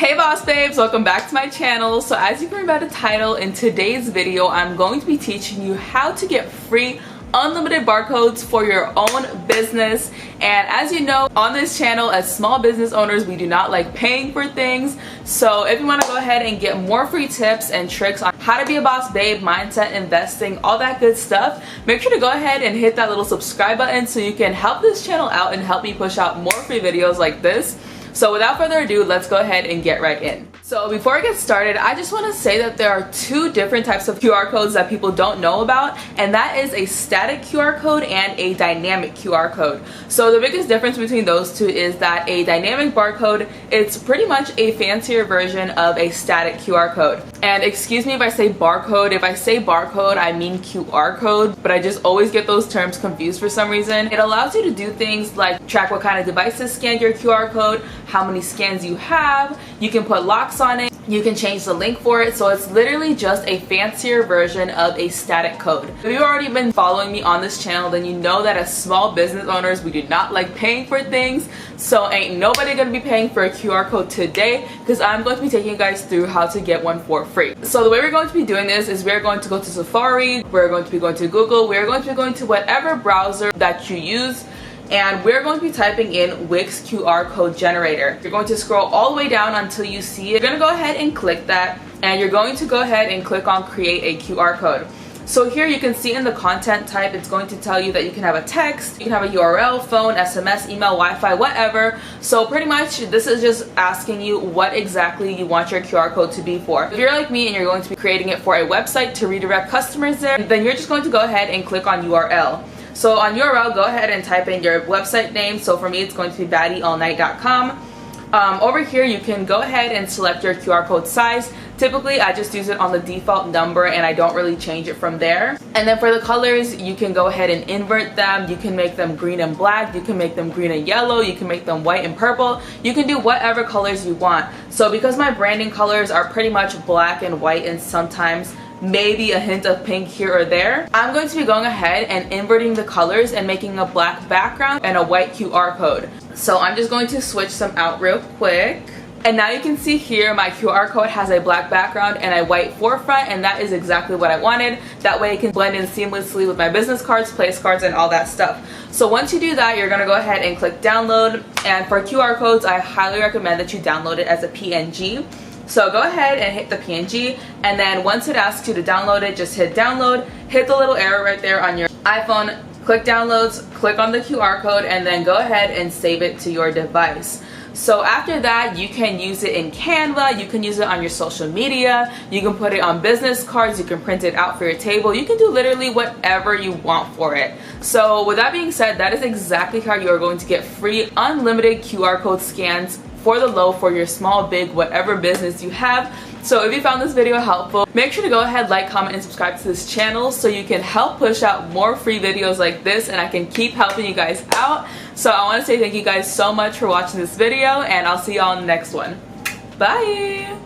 Hey boss babes, welcome back to my channel. So as you can read by the title, in today's video I'm going to be teaching you how to get free unlimited barcodes for your own business. And as you know, on this channel as small business owners, we do not like paying for things. So if you want to go ahead and get more free tips and tricks on how to be a boss babe, mindset, investing, all that good stuff, make sure to go ahead and hit that little subscribe button so you can help this channel out and help me push out more free videos like this. So without further ado, let's go ahead and get right in. So before I get started, I just want to say that there are two different types of QR codes that people don't know about, and that is a static QR code and a dynamic QR code. So the biggest difference between those two is that a dynamic barcode, it's pretty much a fancier version of a static QR code. And excuse me if I say barcode. If I say barcode, I mean QR code, but I just always get those terms confused for some reason. It allows you to do things like track what kind of devices scanned your QR code, how many scans you have, you can put locks on it, you can change the link for it, so it's literally just a fancier version of a static code. If you've already been following me on this channel, then you know that as small business owners, we do not like paying for things, so ain't nobody gonna be paying for a QR code today because I'm going to be taking you guys through how to get one for free. So the way we're going to be doing this is we're going to go to Safari, we're going to be going to Google, we're going to be going to whatever browser that you use, and we're going to be typing in Wix QR code generator. You're going to scroll all the way down until you see it. You're going to go ahead and click that, and you're going to go ahead and click on create a QR code. So here you can see in the content type, it's going to tell you that you can have a text, you can have a URL, phone, SMS, email, Wi-Fi, whatever. So pretty much this is just asking you what exactly you want your QR code to be for. If you're like me and you're going to be creating it for a website to redirect customers there, then you're just going to go ahead and click on URL. So on URL, go ahead and type in your website name. So for me, it's going to be baddieallnight.com. Over here, you can go ahead and select your QR code size. Typically, I just use it on the default number and I don't really change it from there. And then for the colors, you can go ahead and invert them. You can make them green and black. You can make them green and yellow. You can make them white and purple. You can do whatever colors you want. So because my branding colors are pretty much black and white and sometimes maybe a hint of pink here or there, I'm going to be going ahead and inverting the colors and making a black background and a white QR code. So I'm just going to switch them out real quick. And now you can see here my QR code has a black background and a white forefront, and that is exactly what I wanted. That way it can blend in seamlessly with my business cards, place cards, and all that stuff. So once you do that, you're going to go ahead and click download. And for QR codes, I highly recommend that you download it as a PNG. So go ahead and hit the PNG, and then once it asks you to download it, just hit download, hit the little arrow right there on your iPhone, click downloads, click on the QR code, and then go ahead and save it to your device. So after that, you can use it in Canva, you can use it on your social media, you can put it on business cards, you can print it out for your table, you can do literally whatever you want for it. So with that being said, that is exactly how you are going to get free unlimited QR code scans for the low for your small, big, whatever business you have. So if you found this video helpful, make sure to go ahead, like, comment, and subscribe to this channel so you can help push out more free videos like this and I can keep helping you guys out. So I want to say thank you guys so much for watching this video, and I'll see y'all in the next one. Bye!